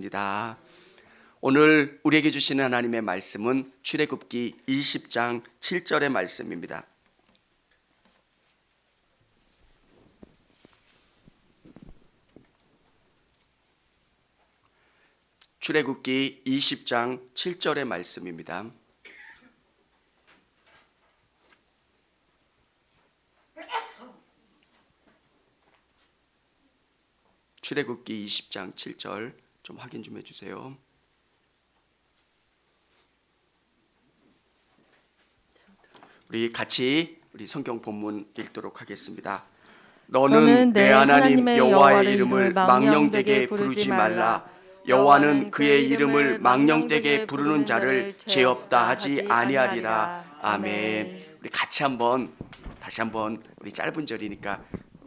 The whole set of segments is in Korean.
하겠습니다. 오늘 우리에게 주시는 하나님의 말씀은 출애굽기 20장 7절의 말씀입니다. 출애굽기 20장 7절의 말씀입니다. 출애굽기 20장 7절 좀 확인 좀 해주세요. 우리 같이 성경 본문 읽도록 하겠습니다. 너는 내 하나님 여호와의 이름을 망령되게 부르지 말라. 여호와는 그의 이름을 망령되게 부르는 자를 죄 없다 하지 아니하리라. 아멘. 우리 같이 다시 한번 우리 짧은 절이니까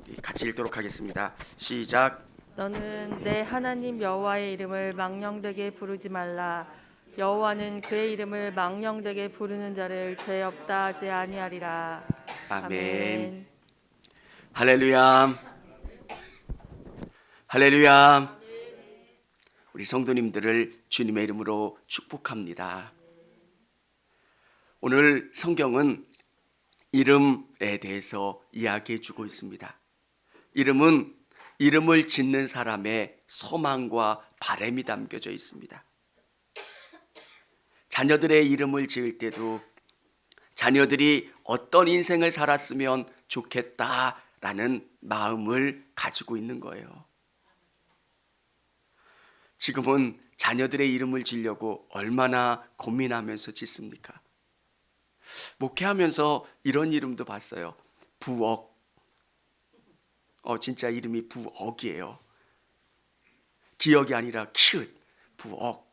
우리 같이 읽도록 하겠습니다. 시작. 너는 내 하나님 여호와의 이름을 망령되게 부르지 말라. 여호와는 그의 이름을 망령되게 부르는 자를 죄 없다 하지 아니하리라. 아멘. 할렐루야. 할렐루야. 우리 성도님들을 주님의 이름으로 축복합니다. 오늘 성경은 이름에 대해서 이야기해 주고 있습니다. 이름은 이름을 짓는 사람의 소망과 바람이 담겨져 있습니다. 자녀들의 이름을 지을 때도 자녀들이 어떤 인생을 살았으면 좋겠다라는 마음을 가지고 있는 거예요. 지금은 자녀들의 이름을 지으려고 얼마나 고민하면서 짓습니까? 목회하면서 이런 이름도 봤어요. 부억. 진짜 이름이 부억이에요. 기억이 아니라 키읔, 부억.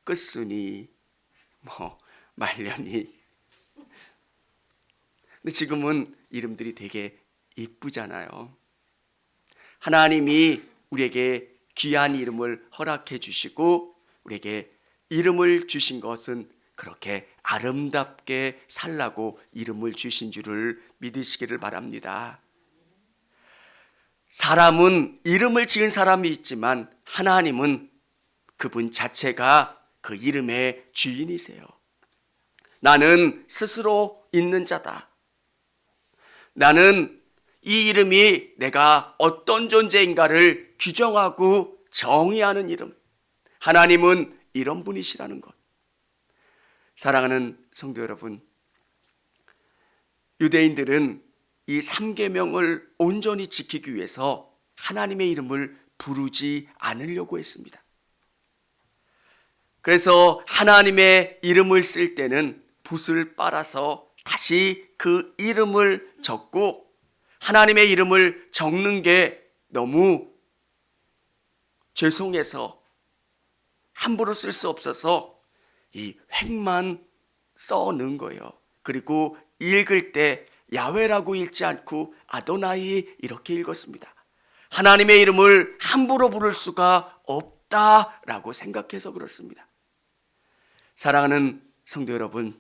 끝순이, 말년이. 근데 지금은 이름들이 되게 이쁘잖아요. 하나님이 우리에게 귀한 이름을 허락해 주시고 우리에게 이름을 주신 것은 그렇게 아름답게 살라고 이름을 주신 줄을 믿으시기를 바랍니다. 사람은 이름을 지은 사람이 있지만 하나님은 그분 자체가 그 이름의 주인이세요. 나는 스스로 있는 자다. 나는 이 이름이 내가 어떤 존재인가를 규정하고 정의하는 이름. 하나님은 이런 분이시라는 것. 사랑하는 성도 여러분, 유대인들은 이 3계명을 온전히 지키기 위해서 하나님의 이름을 부르지 않으려고 했습니다. 그래서 하나님의 이름을 쓸 때는 붓을 빨아서 다시 그 이름을 적고 하나님의 이름을 적는 게 너무 죄송해서 함부로 쓸 수 없어서 이 획만 써 넣은 거예요. 그리고 읽을 때 야훼라고 읽지 않고 아도나이 이렇게 읽었습니다. 하나님의 이름을 함부로 부를 수가 없다라고 생각해서 그렇습니다. 사랑하는 성도 여러분,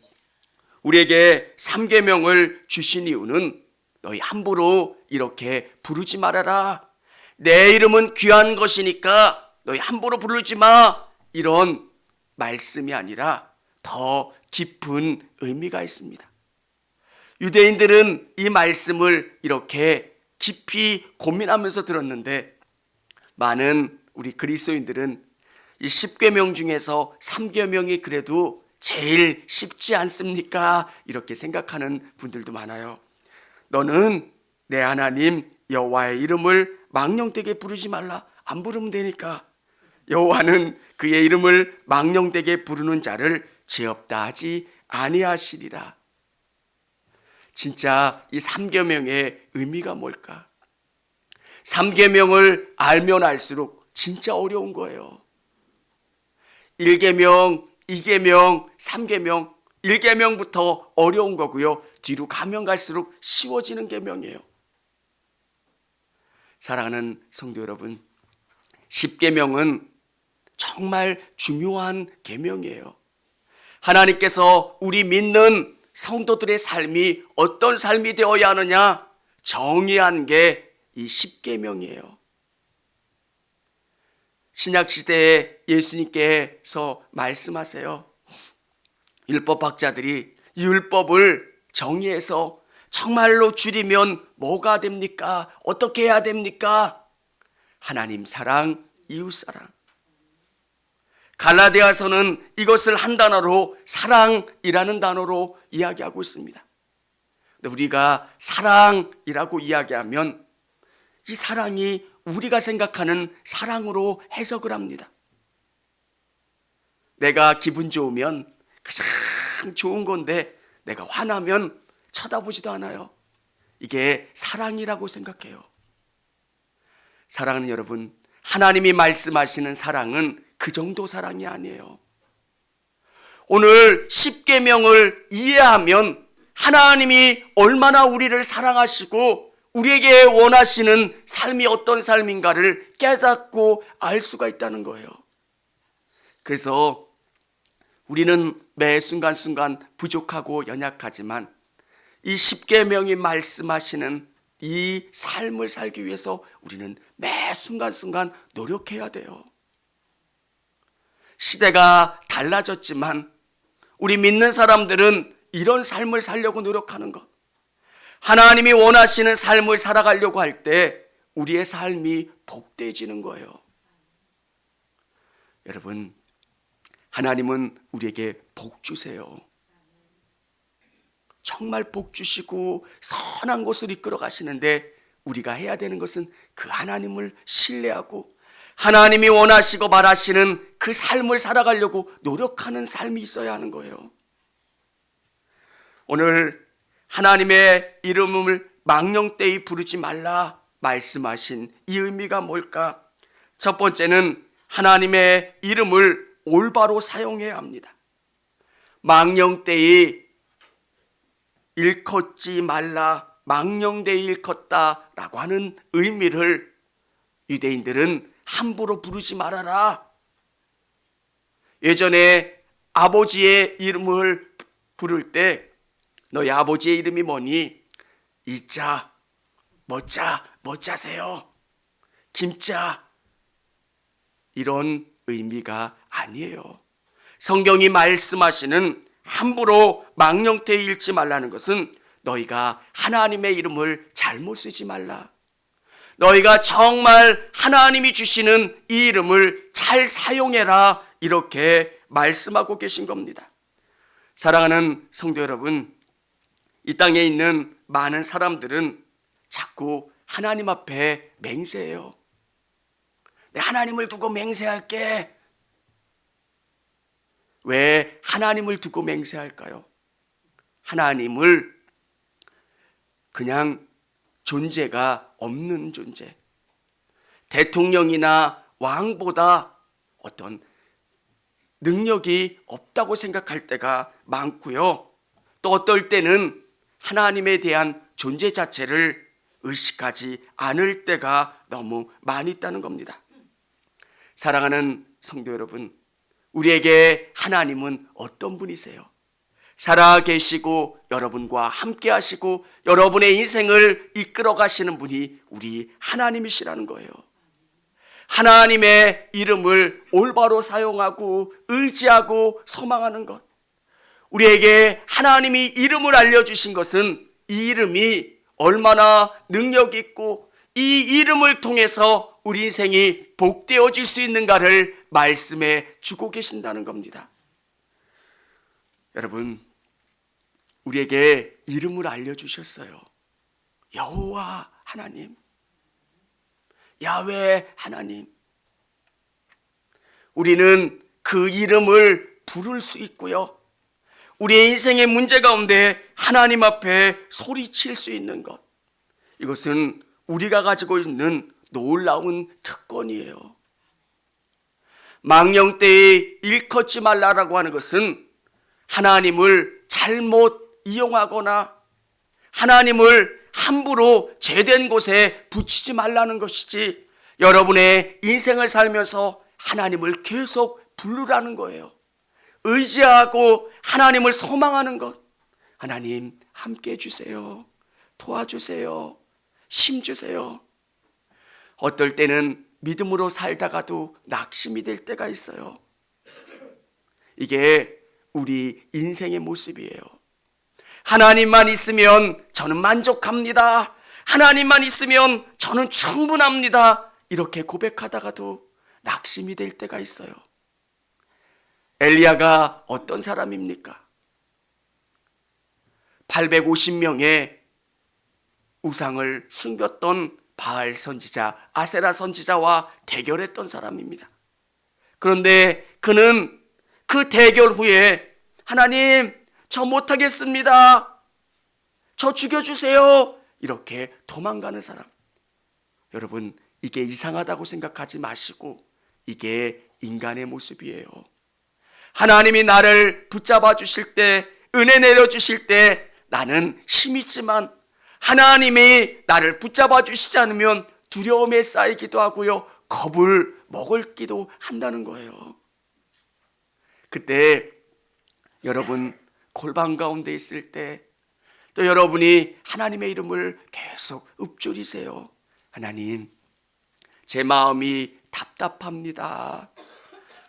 우리에게 3계명을 주신 이유는 너희 함부로 이렇게 부르지 말아라. 내 이름은 귀한 것이니까 너희 함부로 부르지 마. 이런 말씀이 아니라 더 깊은 의미가 있습니다. 유대인들은 이 말씀을 이렇게 깊이 고민하면서 들었는데 많은 우리 그리스도인들은 이 10계명 중에서 3계명이 그래도 제일 쉽지 않습니까? 이렇게 생각하는 분들도 많아요. 너는 내 하나님 여호와의 이름을 망령되게 부르지 말라. 안 부르면 되니까. 여호와는 그의 이름을 망령되게 부르는 자를 죄 없다 하지 아니하시리라. 진짜 이 3계명의 의미가 뭘까? 3계명을 알면 알수록 진짜 어려운 거예요. 1계명, 2계명, 3계명, 1계명부터 어려운 거고요. 뒤로 가면 갈수록 쉬워지는 계명이에요. 사랑하는 성도 여러분, 10계명은 정말 중요한 계명이에요. 하나님께서 우리 믿는 성도들의 삶이 어떤 삶이 되어야 하느냐 정의한 게 이 10계명이에요. 신약시대에 예수님께서 말씀하세요. 율법학자들이 율법을 정의해서 정말로 줄이면 뭐가 됩니까? 어떻게 해야 됩니까? 하나님 사랑, 이웃 사랑. 갈라디아서는 이것을 한 단어로 사랑이라는 단어로 이야기하고 있습니다. 근데 우리가 사랑이라고 이야기하면 이 사랑이 우리가 생각하는 사랑으로 해석을 합니다. 내가 기분 좋으면 가장 좋은 건데 내가 화나면 쳐다보지도 않아요. 이게 사랑이라고 생각해요. 사랑하는 여러분, 하나님이 말씀하시는 사랑은 그 정도 사랑이 아니에요. 오늘 십계명을 이해하면 하나님이 얼마나 우리를 사랑하시고 우리에게 원하시는 삶이 어떤 삶인가를 깨닫고 알 수가 있다는 거예요. 그래서 우리는 매 순간순간 부족하고 연약하지만 이 십계명이 말씀하시는 이 삶을 살기 위해서 우리는 매 순간순간 노력해야 돼요. 시대가 달라졌지만 우리 믿는 사람들은 이런 삶을 살려고 노력하는 것, 하나님이 원하시는 삶을 살아가려고 할 때 우리의 삶이 복되어지는 거예요. 여러분, 하나님은 우리에게 복 주세요. 정말 복 주시고 선한 곳으로 이끌어 가시는데 우리가 해야 되는 것은 그 하나님을 신뢰하고 하나님이 원하시고 바라시는 그 삶을 살아가려고 노력하는 삶이 있어야 하는 거예요. 오늘 하나님의 이름을 망령되이 부르지 말라 말씀하신 이 의미가 뭘까? 첫 번째는 하나님의 이름을 올바로 사용해야 합니다. 망령되이 일컫지 말라, 망령되이 일컫다라고 하는 의미를 유대인들은 함부로 부르지 말아라. 예전에 아버지의 이름을 부를 때 너희 아버지의 이름이 뭐니? 이자, 뭐자, 뭐자세요? 김자. 이런 의미가 아니에요. 성경이 말씀하시는 함부로 망령되이 읽지 말라는 것은 너희가 하나님의 이름을 잘못 쓰지 말라. 너희가 정말 하나님이 주시는 이 이름을 잘 사용해라. 이렇게 말씀하고 계신 겁니다. 사랑하는 성도 여러분, 이 땅에 있는 많은 사람들은 자꾸 하나님 앞에 맹세해요. 내 하나님을 두고 맹세할게. 왜 하나님을 두고 맹세할까요? 하나님을 그냥 존재가 없는 존재, 대통령이나 왕보다 어떤 능력이 없다고 생각할 때가 많고요. 또 어떨 때는 하나님에 대한 존재 자체를 의식하지 않을 때가 너무 많이 있다는 겁니다. 사랑하는 성도 여러분, 우리에게 하나님은 어떤 분이세요? 살아계시고 여러분과 함께 하시고 여러분의 인생을 이끌어 가시는 분이 우리 하나님이시라는 거예요. 하나님의 이름을 올바로 사용하고 의지하고 소망하는 것, 우리에게 하나님이 이름을 알려주신 것은 이 이름이 얼마나 능력 있고 이 이름을 통해서 우리 인생이 복되어질 수 있는가를 말씀해 주고 계신다는 겁니다. 여러분, 우리에게 이름을 알려주셨어요. 여호와 하나님, 야훼 하나님. 우리는 그 이름을 부를 수 있고요, 우리의 인생의 문제 가운데 하나님 앞에 소리칠 수 있는 것, 이것은 우리가 가지고 있는 놀라운 특권이에요. 망령되이 일컫지 말라라고 하는 것은 하나님을 잘못 이용하거나 하나님을 함부로 죄된 곳에 붙이지 말라는 것이지, 여러분의 인생을 살면서 하나님을 계속 부르라는 거예요. 의지하고 하나님을 소망하는 것. 하나님 함께 해주세요. 도와주세요. 힘주세요. 어떨 때는 믿음으로 살다가도 낙심이 될 때가 있어요. 이게 우리 인생의 모습이에요. 하나님만 있으면 저는 만족합니다. 하나님만 있으면 저는 충분합니다. 이렇게 고백하다가도 낙심이 될 때가 있어요. 엘리야가 어떤 사람입니까? 850명의 우상을 숨겼던 바알 선지자, 아세라 선지자와 대결했던 사람입니다. 그런데 그는 그 대결 후에 하나님, 저 못하겠습니다. 저 죽여주세요. 이렇게 도망가는 사람. 여러분, 이게 이상하다고 생각하지 마시고 이게 인간의 모습이에요. 하나님이 나를 붙잡아 주실 때, 은혜 내려주실 때 나는 힘이 있지만 하나님이 나를 붙잡아 주시지 않으면 두려움에 쌓이기도 하고요, 겁을 먹을기도 한다는 거예요. 그때 여러분 골방 가운데 있을 때 또 여러분이 하나님의 이름을 계속 읊조리세요. 하나님, 제 마음이 답답합니다.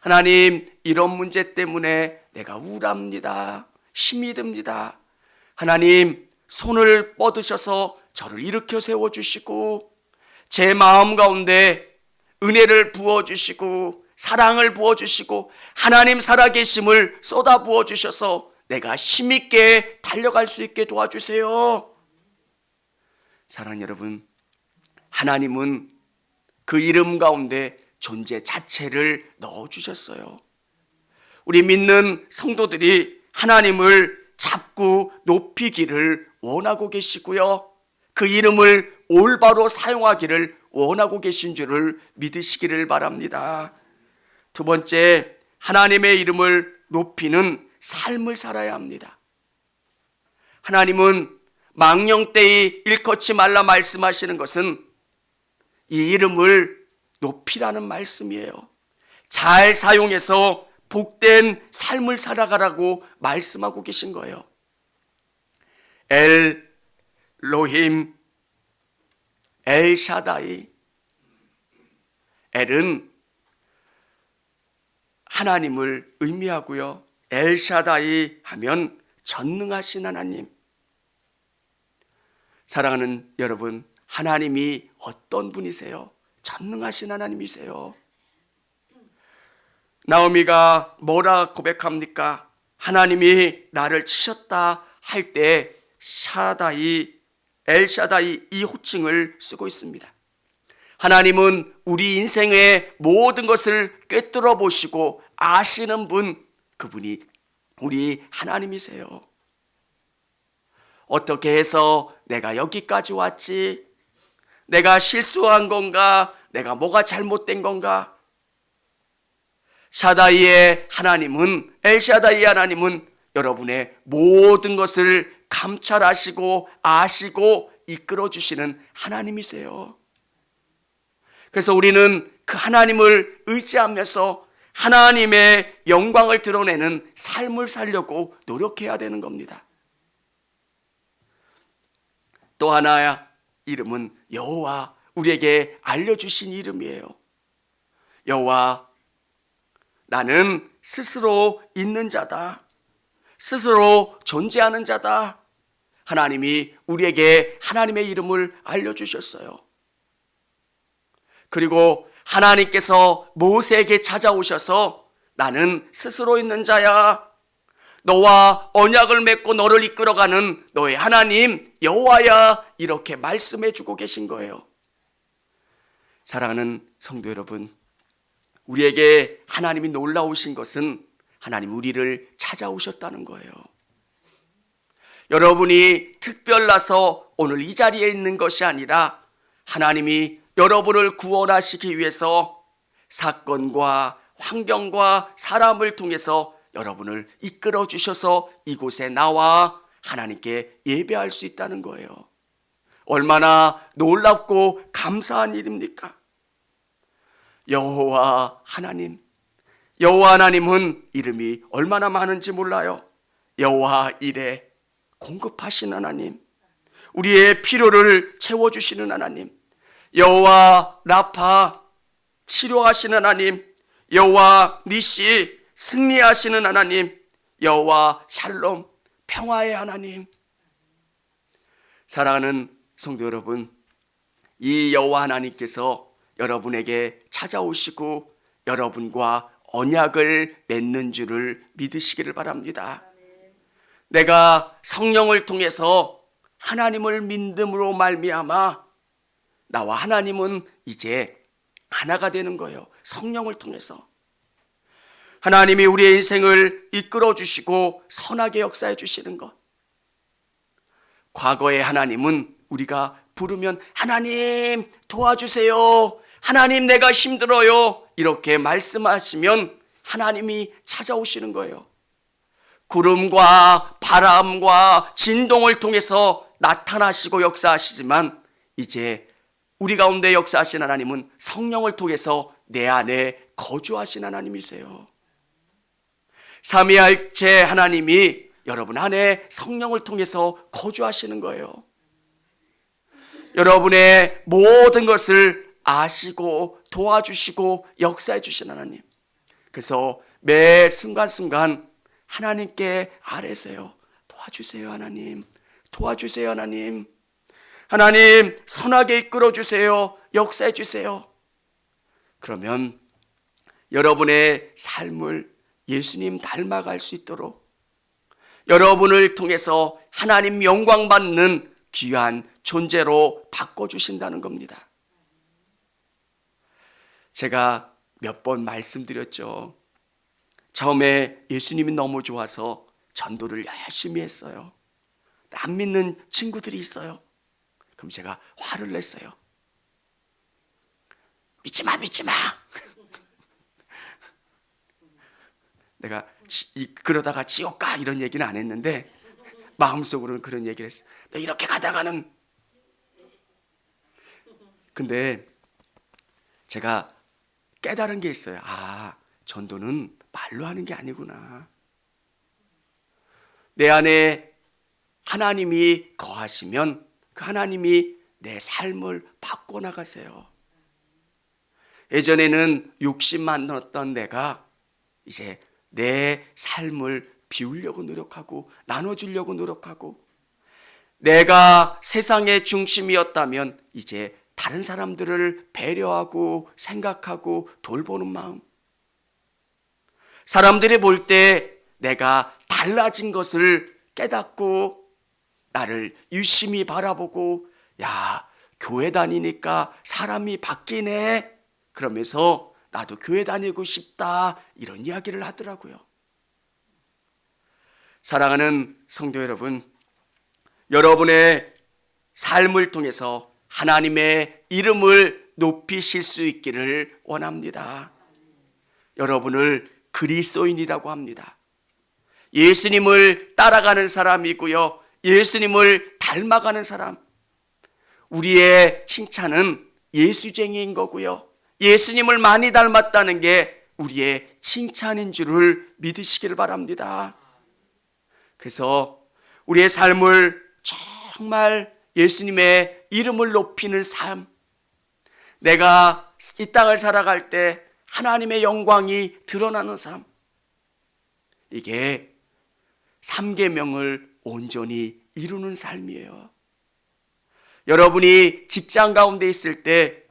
하나님, 이런 문제 때문에 내가 우울합니다. 힘이 듭니다. 하나님, 손을 뻗으셔서 저를 일으켜 세워주시고 제 마음 가운데 은혜를 부어주시고 사랑을 부어주시고 하나님 살아계심을 쏟아 부어주셔서 내가 힘있게 달려갈 수 있게 도와주세요. 사랑하는 여러분, 하나님은 그 이름 가운데 존재 자체를 넣어주셨어요. 우리 믿는 성도들이 하나님을 잡고 높이기를 원하고 계시고요, 그 이름을 올바로 사용하기를 원하고 계신 줄을 믿으시기를 바랍니다. 두 번째, 하나님의 이름을 높이는 삶을 살아야 합니다. 하나님은 망령되이 일컫지 말라 말씀하시는 것은 이 이름을 높이라는 말씀이에요. 잘 사용해서 복된 삶을 살아가라고 말씀하고 계신 거예요. 엘로힘, 엘샤다이. 엘은 하나님을 의미하고요, 엘샤다이 하면 전능하신 하나님. 사랑하는 여러분, 하나님이 어떤 분이세요? 전능하신 하나님이세요. 나오미가 뭐라 고백합니까? 하나님이 나를 치셨다 할 때 샤다이, 엘샤다이 이 호칭을 쓰고 있습니다. 하나님은 우리 인생의 모든 것을 꿰뚫어 보시고 아시는 분, 그분이 우리 하나님이세요. 어떻게 해서 내가 여기까지 왔지? 내가 실수한 건가? 내가 뭐가 잘못된 건가? 샤다이의 하나님은, 엘샤다이의 하나님은 여러분의 모든 것을 감찰하시고 아시고 이끌어 주시는 하나님이세요. 그래서 우리는 그 하나님을 의지하면서 하나님의 영광을 드러내는 삶을 살려고 노력해야 되는 겁니다. 또 하나의 이름은 여호와, 우리에게 알려주신 이름이에요. 여호와, 나는 스스로 있는 자다. 스스로 존재하는 자다. 하나님이 우리에게 하나님의 이름을 알려주셨어요. 그리고 하나님께서 모세에게 찾아오셔서 나는 스스로 있는 자야. 너와 언약을 맺고 너를 이끌어가는 너의 하나님 여호와야. 이렇게 말씀해 주고 계신 거예요. 사랑하는 성도 여러분, 우리에게 하나님이 놀라우신 것은 하나님 우리를 찾아오셨다는 거예요. 여러분이 특별나서 오늘 이 자리에 있는 것이 아니라 하나님이 여러분을 구원하시기 위해서 사건과 환경과 사람을 통해서 여러분을 이끌어 주셔서 이곳에 나와 하나님께 예배할 수 있다는 거예요. 얼마나 놀랍고 감사한 일입니까? 여호와 하나님, 여호와 하나님은 이름이 얼마나 많은지 몰라요. 여호와 이레, 공급하신 하나님, 우리의 필요를 채워주시는 하나님. 여호와 라파, 치료하시는 하나님, 여호와 니시, 승리하시는 하나님, 여호와 샬롬, 평화의 하나님. 사랑하는 성도 여러분, 이 여호와 하나님께서 여러분에게 찾아오시고 여러분과 언약을 맺는 줄을 믿으시기를 바랍니다. 내가 성령을 통해서 하나님을 믿음으로 말미암아 나와 하나님은 이제 하나가 되는 거예요. 성령을 통해서 하나님이 우리의 인생을 이끌어 주시고 선하게 역사해 주시는 것. 과거의 하나님은 우리가 부르면 하나님 도와주세요, 하나님 내가 힘들어요, 이렇게 말씀하시면 하나님이 찾아오시는 거예요. 구름과 바람과 진동을 통해서 나타나시고 역사하시지만 이제 우리 가운데 역사하신 하나님은 성령을 통해서 내 안에 거주하신 하나님이세요. 삼위일체 하나님이 여러분 안에 성령을 통해서 거주하시는 거예요. 여러분의 모든 것을 아시고 도와주시고 역사해 주신 하나님. 그래서 매 순간순간 하나님께 아뢰세요. 도와주세요 하나님, 도와주세요 하나님, 하나님 선하게 이끌어 주세요, 역사해 주세요. 그러면 여러분의 삶을 예수님 닮아갈 수 있도록 여러분을 통해서 하나님 영광 받는 귀한 존재로 바꿔주신다는 겁니다. 제가 몇 번 말씀드렸죠. 처음에 예수님이 너무 좋아서 전도를 열심히 했어요. 안 믿는 친구들이 있어요. 그럼 제가 화를 냈어요. 믿지 마, 믿지 마. 내가 그러다가 지옥 가 이런 얘기는 안 했는데 마음속으로는 그런 얘기를 했어요. 너 이렇게 가다가는. 근데 제가 깨달은 게 있어요. 아, 전도는 말로 하는 게 아니구나. 내 안에 하나님이 거하시면 그 하나님이 내 삶을 바꿔나가세요. 예전에는 욕심 많았던 내가 이제 내 삶을 비우려고 노력하고 나눠주려고 노력하고, 내가 세상의 중심이었다면 이제 다른 사람들을 배려하고 생각하고 돌보는 마음, 사람들이 볼 때 내가 달라진 것을 깨닫고 나를 유심히 바라보고, 야, 교회 다니니까 사람이 바뀌네, 그러면서 나도 교회 다니고 싶다, 이런 이야기를 하더라고요. 사랑하는 성도 여러분, 여러분의 삶을 통해서 하나님의 이름을 높이실 수 있기를 원합니다. 여러분을 그리스도인이라고 합니다. 예수님을 따라가는 사람이고요, 예수님을 닮아가는 사람. 우리의 칭찬은 예수쟁이인 거고요, 예수님을 많이 닮았다는 게 우리의 칭찬인 줄을 믿으시기를 바랍니다. 그래서 우리의 삶을 정말 예수님의 이름을 높이는 삶, 내가 이 땅을 살아갈 때 하나님의 영광이 드러나는 삶, 이게 3계명을 온전히 이루는 삶이에요. 여러분이 직장 가운데 있을 때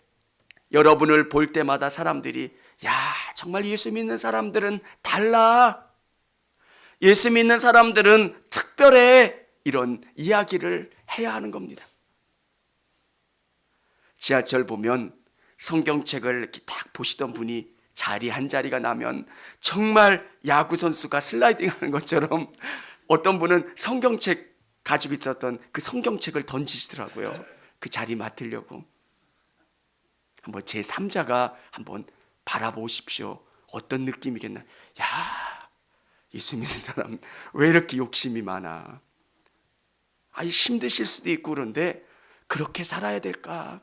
여러분을 볼 때마다 사람들이, 야, 정말 예수 믿는 사람들은 달라, 예수 믿는 사람들은 특별해, 이런 이야기를 해야 하는 겁니다. 지하철 보면 성경책을 이렇게 딱 보시던 분이 자리 한 자리가 나면 정말 야구 선수가 슬라이딩 하는 것처럼 어떤 분은 성경책 가지고 있었던 그 성경책을 던지시더라고요. 그 자리 맡으려고. 한번 제3자가 한번 바라보십시오. 어떤 느낌이겠나. 야, 예수 믿는 사람 왜 이렇게 욕심이 많아. 힘드실 수도 있고 그런데 그렇게 살아야 될까.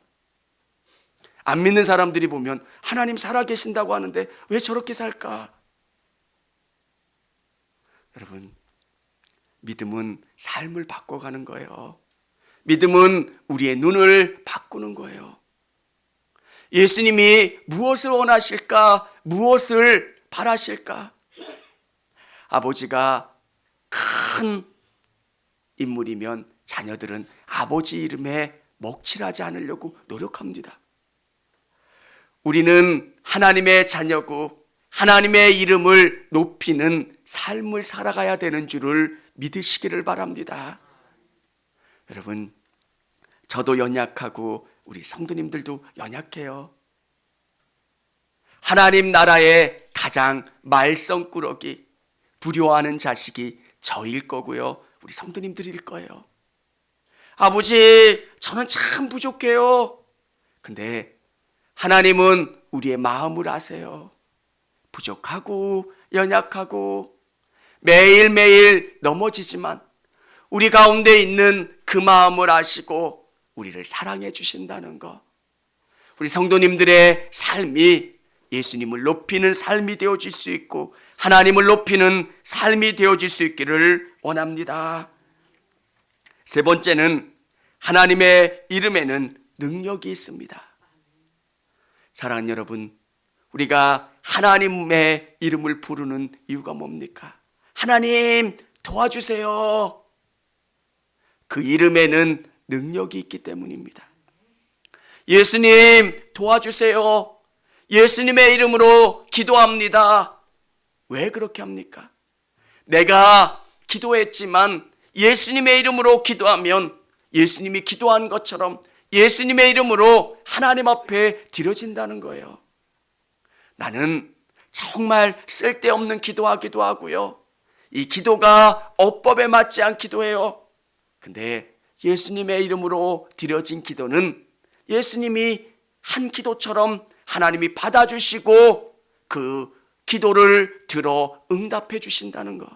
안 믿는 사람들이 보면 하나님 살아계신다고 하는데 왜 저렇게 살까. 여러분, 믿음은 삶을 바꿔가는 거예요. 믿음은 우리의 눈을 바꾸는 거예요. 예수님이 무엇을 원하실까? 무엇을 바라실까? 아버지가 큰 인물이면 자녀들은 아버지 이름에 먹칠하지 않으려고 노력합니다. 우리는 하나님의 자녀고 하나님의 이름을 높이는 삶을 살아가야 되는 줄을 믿으시기를 바랍니다. 여러분, 저도 연약하고 우리 성도님들도 연약해요. 하나님 나라의 가장 말썽꾸러기, 불효하는 자식이 저일 거고요, 우리 성도님들일 거예요. 아버지, 저는 참 부족해요. 근데 하나님은 우리의 마음을 아세요. 부족하고 연약하고 매일매일 넘어지지만 우리 가운데 있는 그 마음을 아시고 우리를 사랑해 주신다는 것. 우리 성도님들의 삶이 예수님을 높이는 삶이 되어질 수 있고 하나님을 높이는 삶이 되어질 수 있기를 원합니다. 세 번째는 하나님의 이름에는 능력이 있습니다. 사랑하는 여러분, 우리가 하나님의 이름을 부르는 이유가 뭡니까? 하나님 도와주세요. 그 이름에는 능력이 있기 때문입니다. 예수님 도와주세요. 예수님의 이름으로 기도합니다. 왜 그렇게 합니까? 내가 기도했지만 예수님의 이름으로 기도하면 예수님이 기도한 것처럼 예수님의 이름으로 하나님 앞에 드려진다는 거예요. 나는 정말 쓸데없는 기도하기도 하고요, 이 기도가 어법에 맞지 않기도 해요. 근데 예수님의 이름으로 드려진 기도는 예수님이 한 기도처럼 하나님이 받아주시고 그 기도를 들어 응답해 주신다는 것.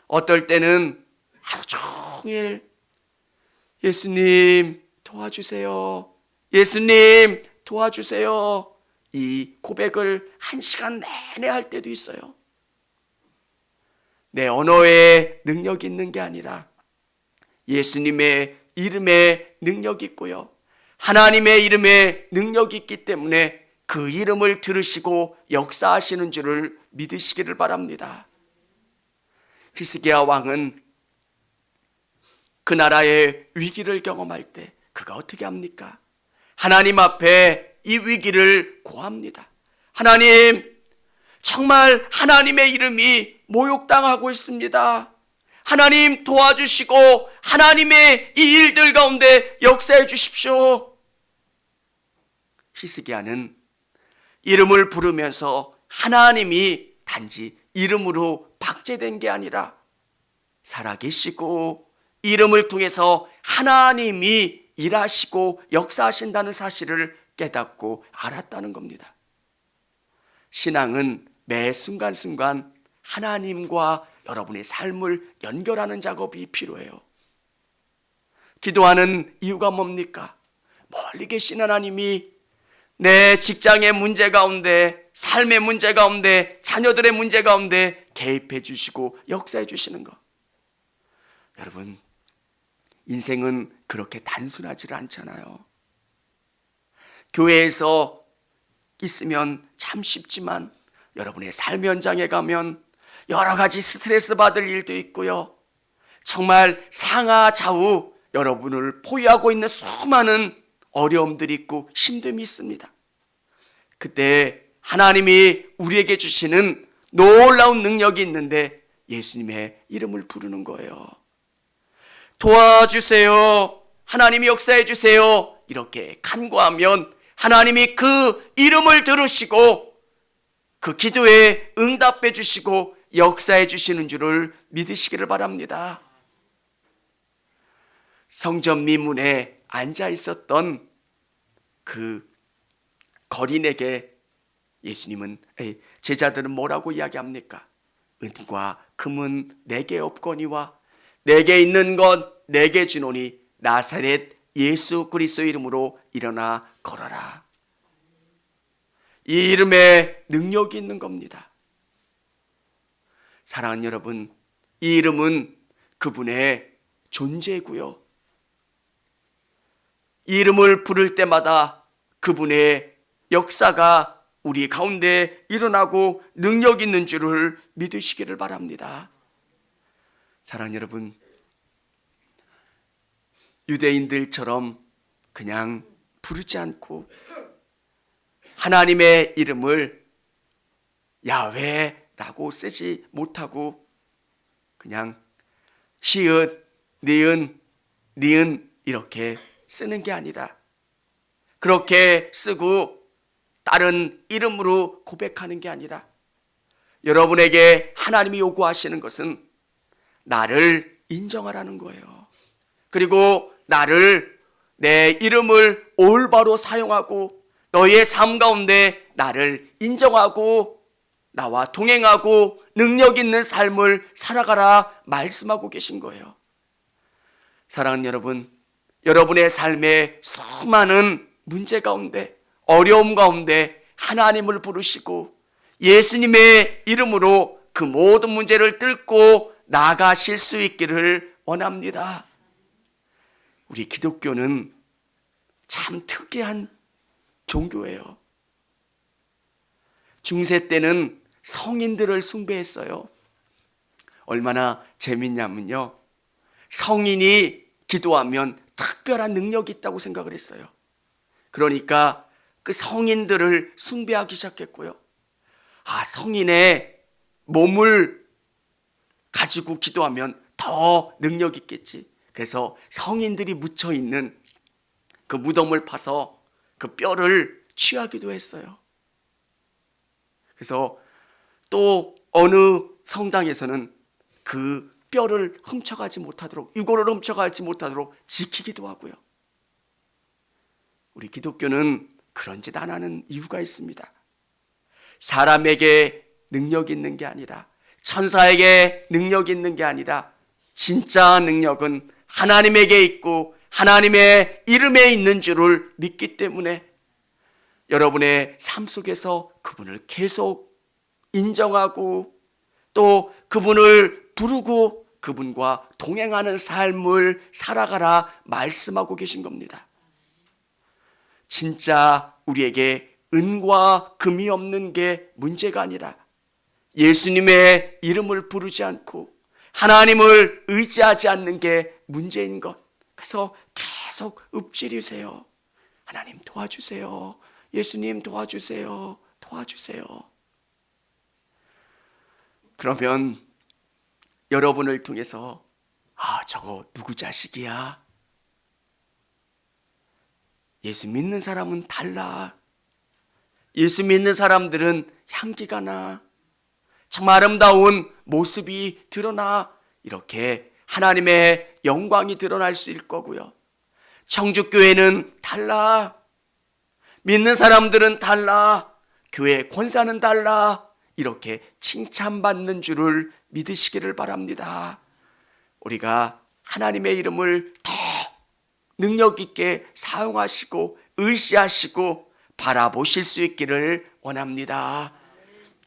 어떨 때는 하루 종일 예수님 도와주세요, 예수님 도와주세요, 이 고백을 1시간 내내 할 때도 있어요. 내 언어에 능력이 있는 게 아니라 예수님의 이름에 능력이 있고요, 하나님의 이름에 능력이 있기 때문에 그 이름을 들으시고 역사하시는 줄을 믿으시기를 바랍니다. 히스기야 왕은 그 나라의 위기를 경험할 때 그가 어떻게 합니까? 하나님 앞에 이 위기를 고합니다. 하나님, 정말 하나님의 이름이 모욕당하고 있습니다. 하나님 도와주시고 하나님의 이 일들 가운데 역사해 주십시오. 히스기야는 이름을 부르면서 하나님이 단지 이름으로 박제된 게 아니라 살아계시고 이름을 통해서 하나님이 일하시고 역사하신다는 사실을 깨닫고 알았다는 겁니다. 신앙은 매 순간순간 하나님과 여러분의 삶을 연결하는 작업이 필요해요. 기도하는 이유가 뭡니까? 멀리 계신 하나님이 내 직장의 문제 가운데, 삶의 문제 가운데, 자녀들의 문제 가운데 개입해 주시고 역사해 주시는 것. 여러분, 인생은 그렇게 단순하지 않잖아요. 교회에서 있으면 참 쉽지만 여러분의 삶 현장에 가면 여러 가지 스트레스 받을 일도 있고요, 정말 상하좌우 여러분을 포위하고 있는 수많은 어려움들이 있고 힘듦이 있습니다. 그때 하나님이 우리에게 주시는 놀라운 능력이 있는데 예수님의 이름을 부르는 거예요. 도와주세요, 하나님이 역사해 주세요, 이렇게 간구하면 하나님이 그 이름을 들으시고 그 기도에 응답해 주시고 역사해 주시는 줄을 믿으시기를 바랍니다. 성전 미문에 앉아 있었던 그 거린에게 예수님은, 제자들은 뭐라고 이야기합니까? 은과 금은 내게 없거니와 내게 있는 것 내게 주노니 나사렛 예수 그리스도 이름으로 일어나 걸어라. 이 이름에 능력이 있는 겁니다. 사랑하는 여러분, 이 이름은 그분의 존재고요, 이 이름을 부를 때마다 그분의 역사가 우리 가운데 일어나고 능력 있는 줄을 믿으시기를 바랍니다. 사랑하는 여러분, 유대인들처럼 그냥 부르지 않고 하나님의 이름을 야훼라고 쓰지 못하고 그냥 히읗, 니은, 니은 이렇게 쓰는 게 아니라 그렇게 쓰고 다른 이름으로 고백하는 게 아니라 여러분에게 하나님이 요구하시는 것은 나를 인정하라는 거예요. 그리고 나를, 내 이름을 올바로 사용하고 너의 삶 가운데 나를 인정하고 나와 동행하고 능력 있는 삶을 살아가라 말씀하고 계신 거예요. 사랑하는 여러분, 여러분의 삶의 수많은 문제 가운데, 어려움 가운데 하나님을 부르시고 예수님의 이름으로 그 모든 문제를 뚫고 나가실 수 있기를 원합니다. 우리 기독교는 참 특이한 종교예요. 중세 때는 성인들을 숭배했어요. 얼마나 재밌냐면요, 성인이 기도하면 특별한 능력이 있다고 생각을 했어요. 그러니까 그 성인들을 숭배하기 시작했고요. 성인의 몸을 가지고 기도하면 더 능력 있겠지. 그래서 성인들이 묻혀 있는 그 무덤을 파서 그 뼈를 취하기도 했어요. 그래서 또 어느 성당에서는 그 뼈를 훔쳐가지 못하도록, 유골을 훔쳐가지 못하도록 지키기도 하고요. 우리 기독교는 그런 짓 안 하는 이유가 있습니다. 사람에게 능력 있는 게 아니라, 천사에게 능력 있는 게 아니라 진짜 능력은 하나님에게 있고 하나님의 이름에 있는 줄을 믿기 때문에 여러분의 삶 속에서 그분을 계속 인정하고 또 그분을 부르고 그분과 동행하는 삶을 살아가라 말씀하고 계신 겁니다. 진짜 우리에게 은과 금이 없는 게 문제가 아니라 예수님의 이름을 부르지 않고 하나님을 의지하지 않는 게 문제인 것. 그래서 계속 읊조리세요. 하나님 도와주세요. 예수님 도와주세요. 도와주세요. 그러면 여러분을 통해서 저거 누구 자식이야? 예수 믿는 사람은 달라. 예수 믿는 사람들은 향기가 나. 정말 아름다운 모습이 드러나. 이렇게 하나님의 영광이 드러날 수 있을 거고요. 청주교회는 달라. 믿는 사람들은 달라. 교회 권사는 달라. 이렇게 칭찬받는 줄을 믿으시기를 바랍니다. 우리가 하나님의 이름을 더 능력 있게 사용하시고 의시하시고 바라보실 수 있기를 원합니다.